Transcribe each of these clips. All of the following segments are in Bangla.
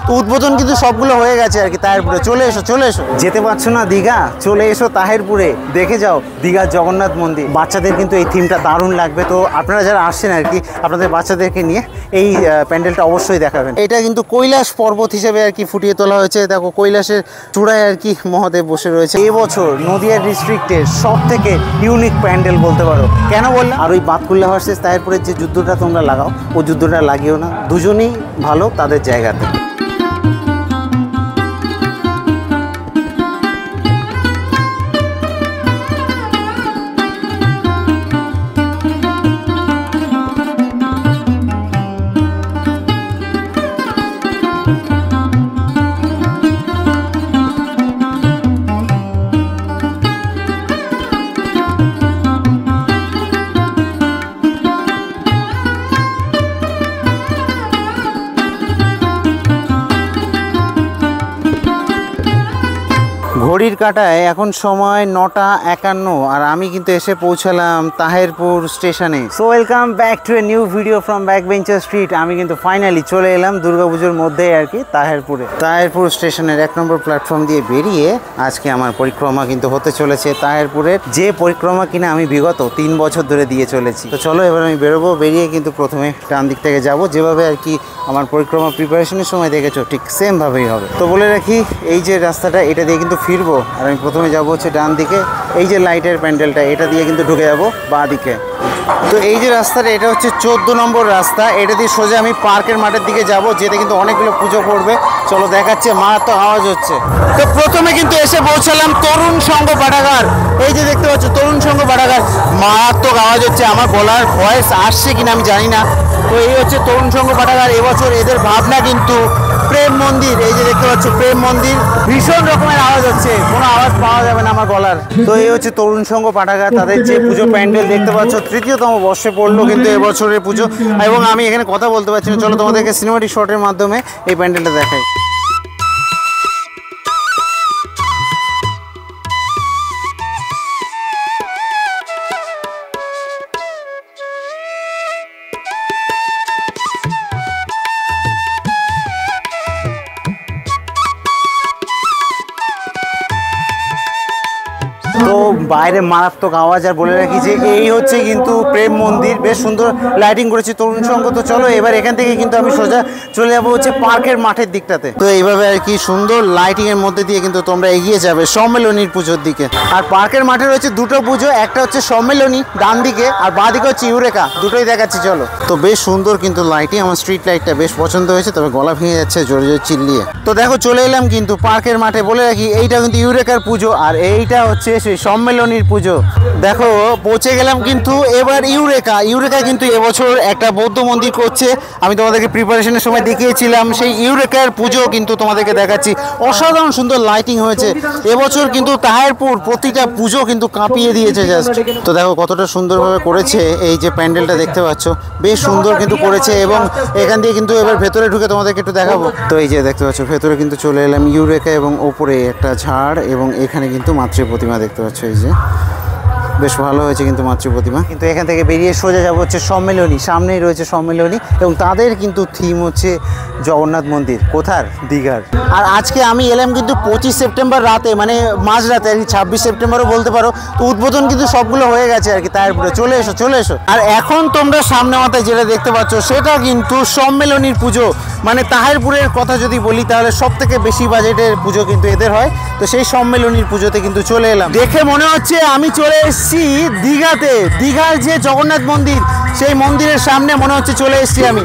তো উদ্বোধন কিন্তু সবগুলো হয়ে গেছে আর কি তাহেরপুরে। চলে এসো চলে এসো, যেতে পারছো না দীঘা, চলে এসো তাহেরপুরে, দেখে যাও দীঘার জগন্নাথ মন্দির। বাচ্চাদের কিন্তু এই থিমটা দারুণ লাগবে, তো আপনারা যারা আসছেন আর কি আপনাদের বাচ্চাদেরকে নিয়ে এই প্যান্ডেলটা অবশ্যই দেখাবেন। এটা কিন্তু কৈলাস পর্বত হিসেবে আর কি ফুটিয়ে তোলা হয়েছে। দেখো কৈলাসের চূড়ায় আর কি মহাদেব বসে রয়েছে। এবছর নদিয়া ডিস্ট্রিক্টের সব থেকে ইউনিক প্যান্ডেল বলতে পারো। কেন বললাম? আর ওই বাতকুল্লা ভার্সেস তাহেরপুরের যে যুদ্ধটা তোমরা লাগাও, ওই যুদ্ধটা লাগিও না, দুজনেই ভালো তাদের জায়গাতে। ঘড়ির কাঁটায় এখন সময় 9:51 আর আমি কিন্তু এসে পৌঁছালাম তাহেরপুর স্টেশনে। So welcome back to a new video from back bencher street. আমি কিন্তু ফাইনালি চলে এলাম দুর্গাপুজোর মধ্যেই আর কি তাহেরপুরে। তাহেরপুর স্টেশনের 1 নম্বর প্ল্যাটফর্ম দিয়ে বেরিয়ে আজকে আমার পরিক্রমা কিন্তু হতে চলেছে তাহেরপুরের, যে পরিক্রমা কিনা আমি বিগত 3 বছর ধরে দিয়ে চলেছি। তো চলো এবার আমি বেরোবো। বেরিয়ে কিন্তু প্রথমে ডান দিক থেকে যাব, যেভাবে আর কি আমার পরিক্রমা প্রিপারেশনের সময় দেখেছো ঠিক সেম ভাবেই হবে। তো বলে রাখি, এই যে রাস্তাটা এটা দিয়ে কিন্তু ফিরবো, আর আমি প্রথমে যাব হচ্ছে ডান দিকে। এই যে লাইটের প্যান্ডেলটা, এটা দিয়ে কিন্তু ঢুকে যাবো বাঁ দিকে। তো এই যে রাস্তাটা, এটা হচ্ছে 14 নম্বর রাস্তা। এটা দিয়ে সোজা আমি পার্কের মাঠের দিকে যাব, যেটা কিন্তু অনেকগুলো পুজো পড়বে। চলো দেখাচ্ছে, মারাত্মক আওয়াজ হচ্ছে। তো প্রথমে কিন্তু এসে পৌঁছালাম তরুণ সংঘ পাঠাগার। এই যে দেখতে পাচ্ছ তরুণ সংঘ পাঠাগার, মারাত্মক আওয়াজ হচ্ছে। আমার বলার ভয়েস আসছে কিনা আমি জানি না। তো এই হচ্ছে তরুণ সংঘ পাঠাগার। এবছর এদের ভাবনা কিন্তু প্রেম মন্দির। এই যে দেখতে পাচ্ছ প্রেম মন্দির, ভীষণ রকমের আওয়াজ হচ্ছে, কোনো আওয়াজ পাওয়া যাবে না আমার গলার। তো এই হচ্ছে তরুণ সংঘ পাঠাগার, তাদের যে পুজো প্যান্ডেল দেখতে পাচ্ছ, তৃতীয়তম বর্ষে পড়লো কিন্তু এবছরের পুজো। এবং আমি এখানে কথা বলতে পারছি না, চলো তোমাদেরকে সিনেমাটিক শটের মাধ্যমে এই প্যান্ডেলটা দেখাই। তো বাইরে মারাত্মক আওয়াজ। আর বলে রাখি যে এই হচ্ছে কিন্তু প্রেম মন্দির, বেশ সুন্দর লাইটিং করেছে তরুণ সংঘ। তো চলো এবার এখান থেকে কিন্তু আমি সোজা চলে যাবো হচ্ছে পার্কের মাঠের দিকটাতে। তো এইভাবে আর কি সুন্দর লাইটিং এর মধ্যে দিয়ে কিন্তু তোমরা এগিয়ে যাবে সম্মেলনীর পুজোর দিকে। আর পার্কের মাঠে রয়েছে দুটো পুজো, একটা হচ্ছে সম্মেলনী ডান দিকে, আর বাঁ দিকে হচ্ছে ইউরেকা। দুটোই দেখাচ্ছি চলো। তো বেশ সুন্দর কিন্তু লাইটিং, আমার স্ট্রিট লাইটটা বেশ পছন্দ হয়েছে, তবে গলা ভেঙে যাচ্ছে জোরে জোরে চিল্লিয়ে। তো দেখো চলে এলাম কিন্তু পার্কের মাঠে। বলে রাখি এইটা কিন্তু ইউরেকার পুজো, আর এইটা হচ্ছে সেই সম্মেলনীর পুজো। দেখো পৌঁছে গেলাম কিন্তু এবার ইউরেকা কিন্তু এবছর একটা বৌদ্ধ মন্দির করছে। আমি তোমাদেরকে প্রিপারেশনের সময় দেখিয়েছিলাম, সেই ইউরেকার পুজো কিন্তু তোমাদেরকে দেখাচ্ছি। অসাধারণ সুন্দর লাইটিং হয়েছে এবছর কিন্তু তাহেরপুর, প্রতিটা পুজো কিন্তু কাঁপিয়ে দিয়েছে জাস্ট। তো দেখো কতটা সুন্দরভাবে করেছে, এই যে প্যান্ডেলটা দেখতে পাচ্ছ বেশ সুন্দর কিন্তু করেছে। এবং এখান দিয়ে কিন্তু এবার ভেতরে ঢুকে তোমাদেরকে একটু দেখাবো। তো এই যে দেখতে পাচ্ছ ভেতরে কিন্তু চলে এলাম ইউরেকা, এবং ওপরে একটা ঝাড়, এবং এখানে কিন্তু মাতৃ প্রতিমা দেখতে পাচ্ছ। এই যে বেশ ভালো হয়েছে কিন্তু মাতৃ প্রতিমা। কিন্তু এখান থেকে বেরিয়ে সোজা যাবো হচ্ছে সম্মেলনী, সামনেই রয়েছে সম্মেলনী, এবং তাদের কিন্তু থিম হচ্ছে জগন্নাথ মন্দির। কোথার? দীঘার। আর আজকে আমি এলাম কিন্তু 25 সেপ্টেম্বর রাতে, মানে মাঝরাতে আর কি, 26 সেপ্টেম্বরও বলতে পারো। তো উদ্বোধন কিন্তু সবগুলো হয়ে গেছে আর কি তাহেরপুরে। চলে এসো চলে এসো। আর এখন তোমরা সামনে মাথায় যেটা দেখতে পাচ্ছ সেটা কিন্তু সম্মেলনীর পুজো। মানে তাহেরপুরের কথা যদি বলি তাহলে সব থেকে বেশি বাজেটের পুজো কিন্তু এদের হয়। তো সেই সম্মেলনীর পুজোতে কিন্তু চলে এলাম। দেখে মনে হচ্ছে আমি চলে এসেছি দীঘাতে। দীঘার যে জগন্নাথ মন্দির, সেই মন্দিরের সামনে মনে হচ্ছে চলে এসেছি আমি।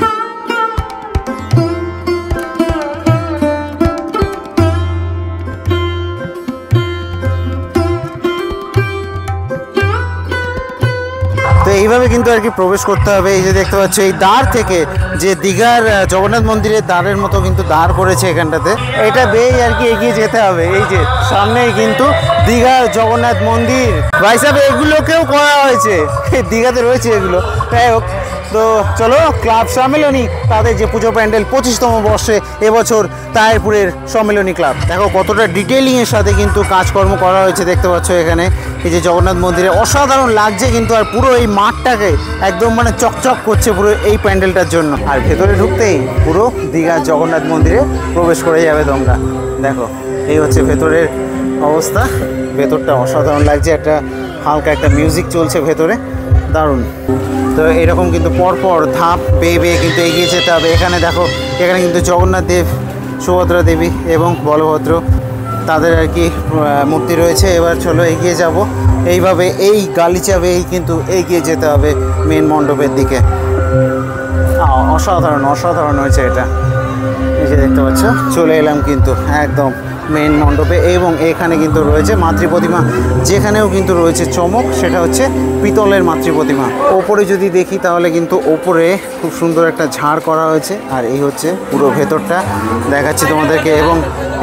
তো এইভাবে কিন্তু আর কি প্রবেশ করতে হবে। এই যে দেখতে পাচ্ছ এই দ্বার থেকে, যে দীঘার জগন্নাথ মন্দিরের দ্বারের মতো কিন্তু দ্বার করেছে এখানটাতে, এটা বেয়ে আর কি এগিয়ে যেতে হবে। এই যে সামনেই কিন্তু দীঘার জগন্নাথ মন্দির। ভাই সাহেব এগুলোকেও করা হয়েছে, দীঘাতে রয়েছে এগুলো। যাই হোক, তো চলো ক্লাব সম্মেলনী তাদের যে পুজো প্যান্ডেল 25তম বর্ষে এবছর তাহেরপুরের সম্মেলনী ক্লাব, দেখো কতটা ডিটেলিংয়ের সাথে কিন্তু কাজকর্ম করা হয়েছে দেখতে পাচ্ছ এখানে। এই যে জগন্নাথ মন্দিরে অসাধারণ লাগছে কিন্তু, আর পুরো এই মাঠটাকে একদম মানে চকচক করছে পুরো এই প্যান্ডেলটার জন্য। আর ভেতরে ঢুকতেই পুরো দীঘার জগন্নাথ মন্দিরে প্রবেশ করে যাবে তোমরা। দেখো এই হচ্ছে ভেতরের অবস্থা, ভেতরটা অসাধারণ লাগছে, একটা হালকা একটা মিউজিক চলছে ভেতরে, দারুণ। তো এরকম কিন্তু পরপর ধাপ বেয়ে বেয়ে কিন্তু এগিয়ে যেতে হবে। এখানে দেখো, এখানে কিন্তু জগন্নাথ দেব, সুভদ্রা দেবী এবং বলভদ্র তাদের আর কি মূর্তি রয়েছে। এবার চলো এগিয়ে যাব, এইভাবে এই গালিচা বেয়েই কিন্তু এগিয়ে যেতে হবে মেন মণ্ডপের দিকে। অসাধারণ অসাধারণ হয়েছে এটা, এই যে দেখতে পাচ্ছ চলে এলাম কিন্তু একদম মেন মণ্ডপে। এবং এখানে কিন্তু রয়েছে মাতৃ প্রতিমা, যেখানেও কিন্তু রয়েছে চমক, সেটা হচ্ছে পিতলের মাতৃ প্রতিমা। ওপরে যদি দেখি তাহলে কিন্তু ওপরে খুব সুন্দর একটা ঝাড় করা হয়েছে, আর এই হচ্ছে পুরো ভেতরটা দেখাচ্ছি তোমাদেরকে। এবং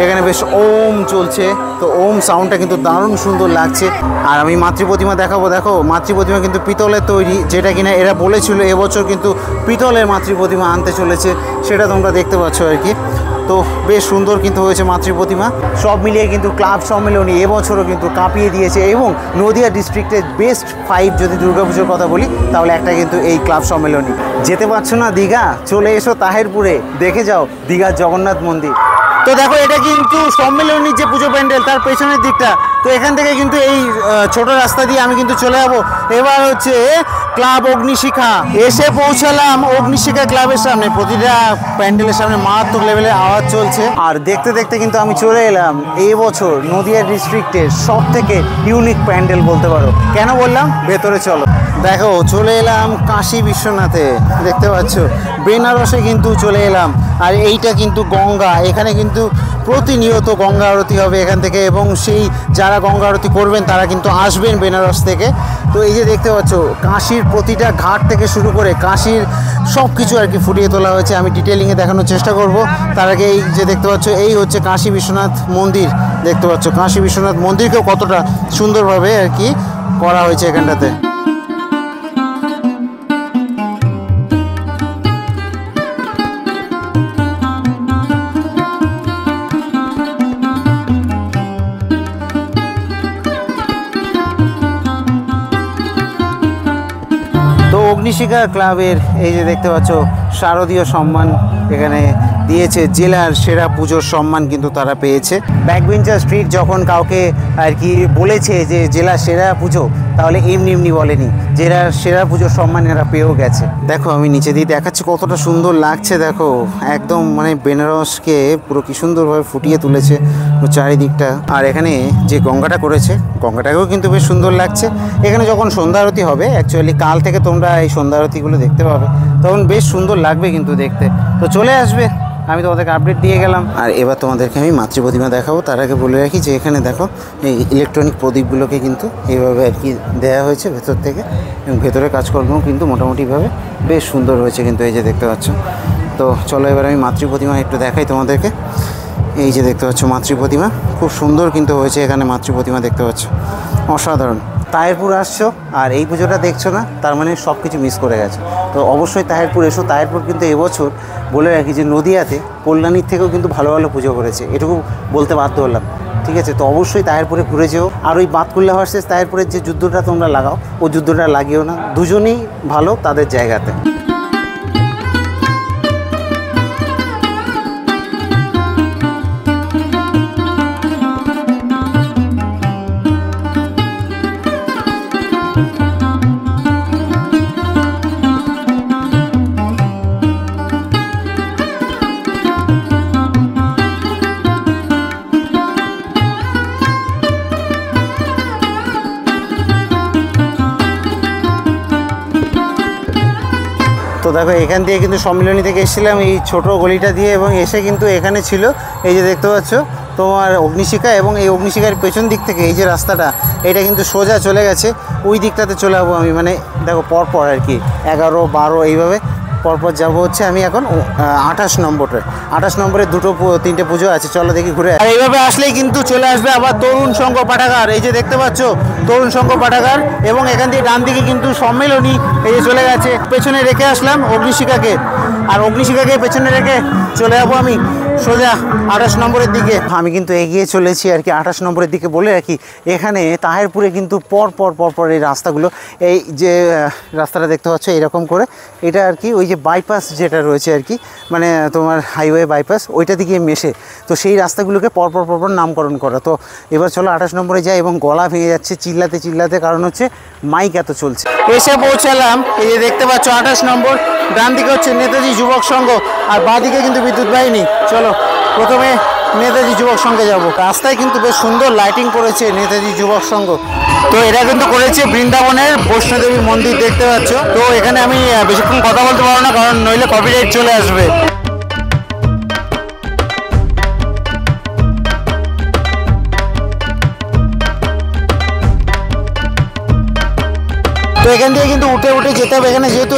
এখানে বেশ ওম চলছে, তো ওম সাউন্ডটা কিন্তু দারুণ সুন্দর লাগছে। আর আমি মাতৃ প্রতিমা দেখাবো, দেখো মাতৃ প্রতিমা কিন্তু পিতলের তৈরি, যেটা কিনা এরা বলেছিল এবছর কিন্তু পিতলের মাতৃ প্রতিমা আনতে চলেছে, সেটা তোমরা দেখতে পাচ্ছ আর কি। তো বেশ সুন্দর কিন্তু হয়েছে মাতৃ প্রতিমা। সব মিলিয়ে কিন্তু ক্লাব সম্মেলনী এবছরও কিন্তু কাঁপিয়ে দিয়েছে। এবং নদিয়া ডিস্ট্রিক্টের বেস্ট 5 যদি দুর্গাপুজোর কথা বলি তাহলে একটা কিন্তু এই ক্লাব সম্মেলনী। যেতে পারছো না দীঘা, চলে এসো তাহেরপুরে, দেখে যাও দীঘার জগন্নাথ মন্দির। তো দেখো এটা কিন্তু সম্মেলনীর যে পুজো প্যান্ডেল তার পেছনের দিকটা, তো এখান থেকে কিন্তু এই ছোট রাস্তা দিয়ে আমি কিন্তু চলে যাবো। এবার হচ্ছে ক্লাব অগ্নিশিখা, এসে পৌঁছালাম অগ্নিশিখা ক্লাবের সামনে। প্রতিটা প্যান্ডেলের সামনে মারাত্মক লেভেলের আওয়াজ চলছে। আর দেখতে দেখতে কিন্তু আমি চলে এলাম এই বছর নদিয়া ডিস্ট্রিক্টের সব থেকে ইউনিক প্যান্ডেল বলতে পারো। কেন বললাম, ভেতরে চলো। দেখো চলে এলাম কাশী বিশ্বনাথে, দেখতে পাচ্ছ বেনারসে কিন্তু চলে এলাম। আর এইটা কিন্তু গঙ্গা, এখানে কিন্তু প্রতিনিয়ত গঙ্গা আরতি হবে এখান থেকে, এবং সেই যারা গঙ্গা আরতি করবেন তারা কিন্তু আসবেন বেনারস থেকে। তো এই যে দেখতে পাচ্ছ কাশীর প্রতিটা ঘাট থেকে শুরু করে কাশীর সব কিছু আর কি ফুটিয়ে তোলা হয়েছে। আমি ডিটেলিংয়ে দেখানোর চেষ্টা করব। তার আগে এই যে দেখতে পাচ্ছ এই হচ্ছে কাশী বিশ্বনাথ মন্দির, দেখতে পাচ্ছ কাশী বিশ্বনাথ মন্দিরকেও কতটা সুন্দরভাবে আর কি করা হয়েছে এখানটাতে। অগ্নিশিখা ক্লাবের এই যে দেখতে পাচ্ছ শারদীয় সম্মান এখানে দিয়েছে, জেলার সেরা পুজোর সম্মান কিন্তু তারা পেয়েছে। ব্যাকবেঞ্চার স্ট্রিট যখন কাউকে আর কি বলেছে যে জেলার সেরা পুজো, তাহলে এমনি এমনি বলেনি, জেলার সেরা পুজোর সম্মান এরা পেয়েও গেছে। দেখো আমি নিচে দিয়ে দেখাচ্ছি কতটা সুন্দর লাগছে, দেখো একদম মানে বেনারসকে পুরো কি সুন্দরভাবে ফুটিয়ে তুলেছে চারিদিকটা। আর এখানে যে গঙ্গাটা করেছে, গঙ্গাটাকেও কিন্তু বেশ সুন্দর লাগছে। এখানে যখন সন্ধ্যা আরতি হবে, অ্যাকচুয়ালি কাল থেকে তোমরা এই সন্ধ্যা আরতিগুলো দেখতে পাবে, তখন বেশ সুন্দর লাগবে কিন্তু দেখতে। তো চলে আসবে, আমি তোমাদেরকে আপডেট দিয়ে গেলাম। আর এবার তোমাদেরকে আমি মাতৃ প্রতিমা দেখাবো। তার আগে বলে রাখি যে এখানে দেখো এই ইলেকট্রনিক প্রদীপগুলোকে কিন্তু এইভাবে আর কি দেওয়া হয়েছে ভেতর থেকে, এবং ভেতরে কাজকর্ম কিন্তু মোটামুটিভাবে বেশ সুন্দর হয়েছে কিন্তু, এই যে দেখতে পাচ্ছ। তো চলো এবার আমি মাতৃ প্রতিমা একটু দেখাই তোমাদেরকে। এই যে দেখতে পাচ্ছ মাতৃ প্রতিমা, খুব সুন্দর কিন্তু হয়েছে এখানে মাতৃ প্রতিমা, দেখতে পাচ্ছ অসাধারণ। তাহেরপুর আসছো আর এই পুজোটা দেখছো না, তার মানে সব কিছু মিস করে গেছো। তো অবশ্যই তাহেরপুর এসো। তাহেরপুর কিন্তু এবছর বলে রাখি যে নদিয়াতে কল্যাণীর থেকেও কিন্তু ভালো ভালো পুজো করেছে, এটুকু বলতে বাধ্য হলাম, ঠিক আছে। তো অবশ্যই তাহেরপুরে ঘুরে যেও। আর ওই বাতকুল্লা ভার্সেস তাহেরপুরের যে যুদ্ধটা তোমরা লাগাও, ও যুদ্ধটা লাগিও না, দুজনেই ভালো তাদের জায়গাতে। তো দেখো এখান দিয়ে কিন্তু সম্মিলনী থেকে এসেছিলাম এই ছোট গলিটা দিয়ে, এবং এসে কিন্তু এখানে ছিল এই যে দেখতে পাচ্ছ তোমার অগ্নিশিখা, এবং এই অগ্নিশিখার পেছন দিক থেকে এই যে রাস্তাটা, এটা কিন্তু সোজা চলে গেছে ওই দিকটাতে চলে যাবো আমি। মানে দেখো পরপর আর কি 11, 12 এইভাবে পরপর যাব হচ্ছে আমি এখন 28 নম্বরে। 28 নম্বরে দুটো তিনটে পুজো আছে, চলো দেখি ঘুরে। আর এইভাবে আসলেই কিন্তু চলে আসবে আবার তরুণ সংঘ পাঠাগার। এই যে দেখতে পাচ্ছ তরুণ সংঘ পাঠাগার, এবং এখান থেকে ডান দিকে কিন্তু সম্মেলনী এই যে চলে গেছে। পেছনে রেখে আসলাম অগ্নিশিখাকে, আর অগ্নিশিখাকে পেছনে রেখে চলে যাবো আমি সোজা 28 নম্বরের দিকে। আমি কিন্তু এগিয়ে চলেছি আর কি 28 নম্বরের দিকে। বলে রাখি এখানে তাহেরপুরে কিন্তু পর এই রাস্তাগুলো, এই যে রাস্তাটা দেখতে পাচ্ছ এরকম করে, এটা আর কি ওই যে বাইপাস যেটা রয়েছে আর কি, মানে তোমার হাইওয়ে বাইপাস, ওইটা দিকে মেশে। তো সেই রাস্তাগুলোকে পরপর নামকরণ করা। তো এবার চলো 28 নম্বরে যাই, এবং গলা ভেঙে যাচ্ছে চিল্লাতে, কারণ হচ্ছে মাইক এত চলছে। এসে পৌঁছালাম, এই যে দেখতে পাচ্ছ 28 নম্বর। ডান দিকে হচ্ছে নেতাজি যুবক সংঘ, আর বাঁ দিকে কিন্তু বিদ্যুৎ বাহিনী। চলো প্রথমে নেতাজি যুবক সংঘে যাব। রাস্তায় কিন্তু বেশ সুন্দর লাইটিং করেছে নেতাজি যুবক সংঘ। তো এটা কিন্তু করেছে বৃন্দাবনের বৈষ্ণোদেবী মন্দির, দেখতে পাচ্ছ। তো এখানে আমি বেশিক্ষণ কথা বলতে পারবো না, কারণ নইলে কপিরাইট চলে আসবে। তো এখান থেকে কিন্তু উঠে যেতে হবে। এখানে যেহেতু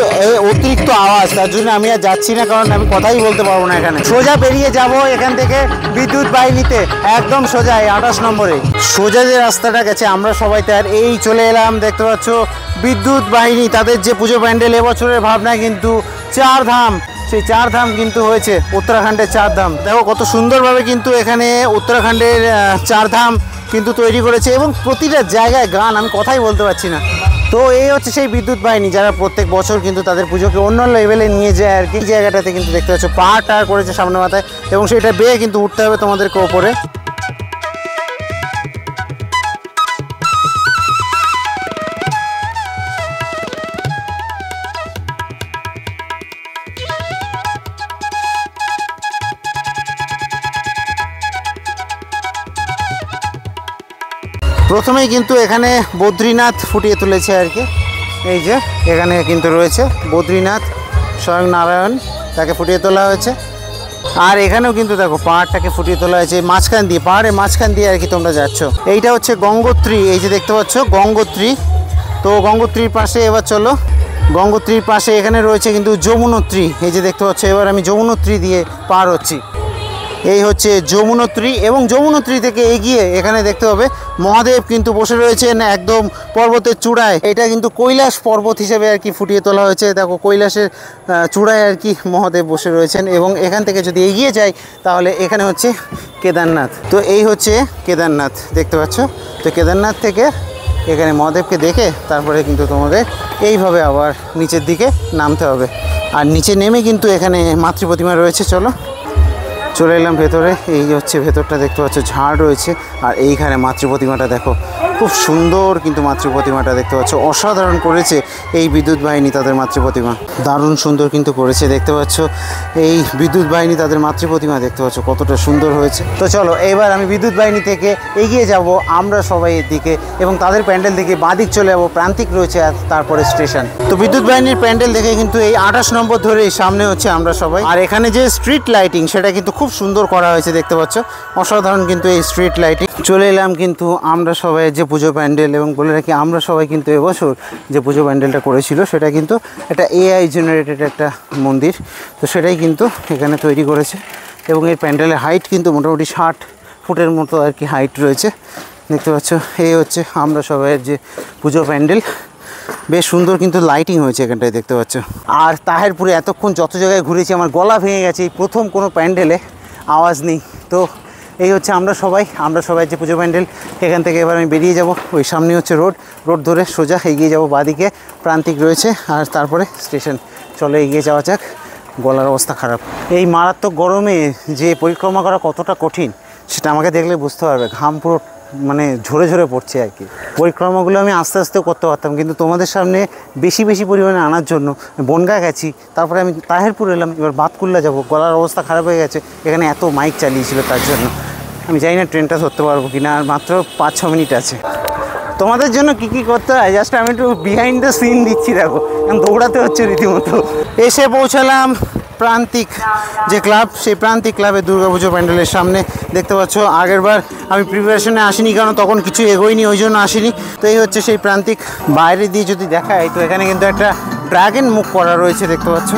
অতিরিক্ত আওয়াজ, তার জন্য আমি আর যাচ্ছি না, কারণ আমি কথাই বলতে পারবো না। এখানে সোজা বেরিয়ে যাব এখান থেকে বিদ্যুৎ বাহিনীতে, একদম সোজা 28 নম্বরে সোজা যে রাস্তাটা গেছে আমরা সবাই তার এই চলে এলাম। দেখতে পাচ্ছ বিদ্যুৎ বাহিনী, তাদের যে পুজো প্যান্ডেল, এবছরের ভাবনা কিন্তু 4 ধাম। সেই 4 ধাম কিন্তু হয়েছে উত্তরাখণ্ডের 4 ধাম। দেখো কত সুন্দরভাবে কিন্তু এখানে উত্তরাখণ্ডের 4 ধাম কিন্তু তৈরি করেছে, এবং প্রতিটা জায়গায় গান, আমি কথাই বলতে পারছি না। তো এই হচ্ছে সেই বিদ্যুৎ বাহিনী, যারা প্রত্যেক বছর কিন্তু তাদের পুজোকে অন্য লেভেলে নিয়ে যায় আর কি। এই জায়গাটাতে কিন্তু দেখতে পাচ্ছ পাহাড় করেছে সামনে মাথায়, এবং সেটা বেয়ে কিন্তু উঠতে হবে তোমাদেরকে ওপরে। প্রথমেই কিন্তু এখানে বদ্রীনাথ ফুটিয়ে তুলেছে আর কি। এই যে এখানে কিন্তু রয়েছে বদ্রীনাথ, স্বয়ং নারায়ণ, তাকে ফুটিয়ে তোলা হয়েছে। আর এখানেও কিন্তু দেখো পাহাড়টাকে ফুটিয়ে তোলা হয়েছে মাঝখান দিয়ে, পাহাড়ের মাঝখান দিয়ে আর কি তোমরা যাচ্ছ। এইটা হচ্ছে গঙ্গোত্রী, এই যে দেখতে পাচ্ছ গঙ্গোত্রী। তো গঙ্গোত্রীর পাশে এবার চলো, গঙ্গোত্রীর পাশে এখানে রয়েছে কিন্তু যমুনোত্রী। এই যে দেখতে পাচ্ছ, এবার আমি যমুনোত্রী দিয়ে পার হচ্ছি। এই হচ্ছে যমুনোত্রী, এবং যমুনোত্রী থেকে এগিয়ে এখানে দেখতে হবে মহাদেব কিন্তু বসে রয়েছেন একদম পর্বতের চূড়ায়। এটা কিন্তু কৈলাস পর্বত হিসেবে আর কি ফুটিয়ে তোলা হয়েছে। দেখো কৈলাসের চূড়ায় আর কি মহাদেব বসে রয়েছেন, এবং এখান থেকে যদি এগিয়ে যাই তাহলে এখানে হচ্ছে কেদারনাথ। তো এই হচ্ছে কেদারনাথ, দেখতে পাচ্ছ। তো কেদারনাথ থেকে এখানে মহাদেবকে দেখে তারপরে কিন্তু তোমাদের এইভাবে আবার নিচের দিকে নামতে হবে। আর নিচে নেমে কিন্তু এখানে মাতৃ প্রতিমা রয়েছে। চলো চলে এলাম ভেতরে। এই হচ্ছে ভেতরটা, দেখতে পাচ্ছ ঝাড় রয়েছে। আর এইখানে মাতৃ প্রতিমাটা দেখো, খুব সুন্দর কিন্তু মাতৃ প্রতিমাটা দেখতে পাচ্ছ। অসাধারণ করেছে এই বিদ্যুৎ বাহিনী তাদের মাতৃ প্রতিমা, দারুণ সুন্দর কিন্তু করেছে। দেখতে পাচ্ছ এই বিদ্যুৎ বাহিনী তাদের মাতৃ প্রতিমা, দেখতে পাচ্ছ কতটা সুন্দর হয়েছে। তো চলো এইবার আমি বিদ্যুৎ বাহিনী থেকে এগিয়ে যাব আমরা সবাই এর দিকে, এবং তাদের প্যান্ডেল থেকে বাদিক চলে যাবো, প্রান্তিক রয়েছে আর তারপরে স্টেশন। তো বিদ্যুৎ বাহিনীর প্যান্ডেল দেখে কিন্তু এই 28 নম্বর ধরেই সামনে হচ্ছে আমরা সবাই। আর এখানে যে স্ট্রিট লাইটিং সেটা কিন্তু খুব সুন্দর করা হয়েছে, দেখতে পাচ্ছ অসাধারণ কিন্তু এই স্ট্রিট লাইটিং। চলে এলাম কিন্তু আমরা সবাই যে পুজো প্যান্ডেল, এবং বলে রাখি আমরা সবাই কিন্তু এবছর যে পুজো প্যান্ডেলটা করেছিল সেটা কিন্তু একটা AI জেনারেটেড একটা মন্দির। তো সেটাই কিন্তু এখানে তৈরি করেছে, এবং এই প্যান্ডেলের হাইট কিন্তু মোটামুটি 60 ফুটের মতো আর কি হাইট রয়েছে, দেখতে পাচ্ছ। এই হচ্ছে আমরা সবাইয়ের যে পুজো প্যান্ডেল, বেশ সুন্দর কিন্তু লাইটিং হয়েছে এখানটায়, দেখতে পাচ্ছ। আর তাহেরপুরে এতক্ষণ যত জায়গায় ঘুরেছি আমার গলা ভেঙে গেছে, এই প্রথম কোনো প্যান্ডেলে আওয়াজ নেই। তো এই হচ্ছে আমরা সবাই যে পুজো প্যান্ডেল। এখান থেকে এবার আমি বেরিয়ে যাব, ওই সামনে হচ্ছে রোড ধরে সোজা এগিয়ে যাব, বাদিকে প্রান্তিক রয়েছে, আর তারপরে স্টেশন। চলো এগিয়ে যাওয়া যাক, গলার অবস্থা খারাপ। এই মারাত্মক গরমে যে পরিক্রমা করা কতটা কঠিন সেটা আমাকে দেখলে বুঝতে পারবে। ঘাম পুরো মানে ঝরে পড়ছে আর কি। পরিক্রমাগুলো আমি আস্তে আস্তেও করতে পারতাম, কিন্তু তোমাদের সামনে বেশি পরিমাণে আনার জন্য বনগা গেছি, তারপরে আমি তাহেরপুর এলাম, এবার বাতকুল্লা যাব। গলার অবস্থা খারাপ হয়ে গেছে, এখানে এত মাইক চালিয়েছিল তার জন্য। আমি জানি না ট্রেনটা ধরতে পারবো কিনা, আর মাত্র 5-6 মিনিট আছে। তোমাদের জন্য কি করতে হয় জাস্ট আমি একটু বিহাইন্ড দ্য সিন দিচ্ছি, দেখো এখন দৌড়াতে হচ্ছে রীতিমতো। এসে পৌঁছালাম প্রান্তিক যে ক্লাব, সেই প্রান্তিক ক্লাবের দুর্গাপুজো প্যান্ডেলের সামনে। দেখতে পাচ্ছ আগেরবার আমি প্রিপারেশনে আসিনি, কারণ তখন কিছু এগোয়নি, ওই জন্য আসিনি। তো এই হচ্ছে সেই প্রান্তিক। বাইরে দিয়ে যদি দেখায় তো এখানে কিন্তু একটা ড্রাগন মুখ করা রয়েছে, দেখতে পাচ্ছ।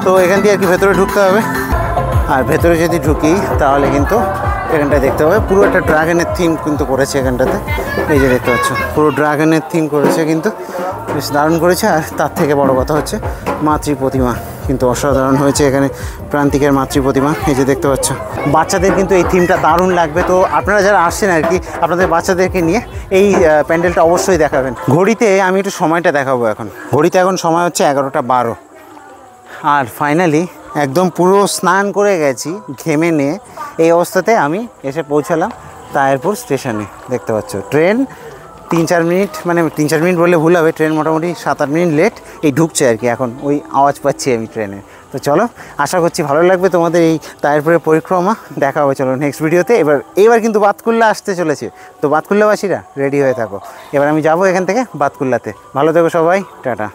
তো এখান দিয়ে আর কি ভেতরে ঢুকতে হবে। আর ভেতরে যদি ঢুকি তাহলে কিন্তু এখানটায় দেখতে হবে পুরো একটা ড্রাগনের থিম কিন্তু করেছে এখানটাতে। এই যে দেখতে পাচ্ছ পুরো ড্রাগনের থিম করেছে, কিন্তু বেশ দারুণ করেছে। আর তার থেকে বড় কথা হচ্ছে মাতৃ প্রতিমা কিন্তু অসাধারণ হয়েছে এখানে, প্রান্তিকের মাতৃ প্রতিমা এই যে দেখতে পাচ্ছ। বাচ্চাদের কিন্তু এই থিমটা দারুণ লাগবে। তো আপনারা যারা আসছেন আর কি আপনাদের বাচ্চাদেরকে নিয়ে এই প্যান্ডেলটা অবশ্যই দেখাবেন। ঘড়িতে আমি একটু সময়টা দেখাবো। এখন ঘড়িতে এখন সময় হচ্ছে 11টা 12। আর ফাইনালি একদম পুরো স্নান করে গেছি ঘেমে নিয়ে, এই অবস্থাতে আমি এসে পৌঁছালাম তায়েরপুর স্টেশনে। দেখতে পাচ্ছ ট্রেন 3-4 মিনিট, মানে 3-4 মিনিট বললে ভুল হবে, ট্রেন মোটামুটি 7-8 মিনিট লেট এই ঢুকছে আর কি। এখন ওই আওয়াজ পাচ্ছি আমি ট্রেনে। তো চলো, আশা করছি ভালো লাগবে তোমাদের এই তায়েরপুরের পরিক্রমা। দেখা হবে চলো নেক্সট ভিডিওতে। এবার কিন্তু বাতকুল্লা আসতে চলেছে, তো বাতকুল্লাবাসীরা রেডি হয়ে থাকো। এবার আমি যাবো এখান থেকে বাতকুল্লাতে। ভালো থেকো সবাই, টাটা।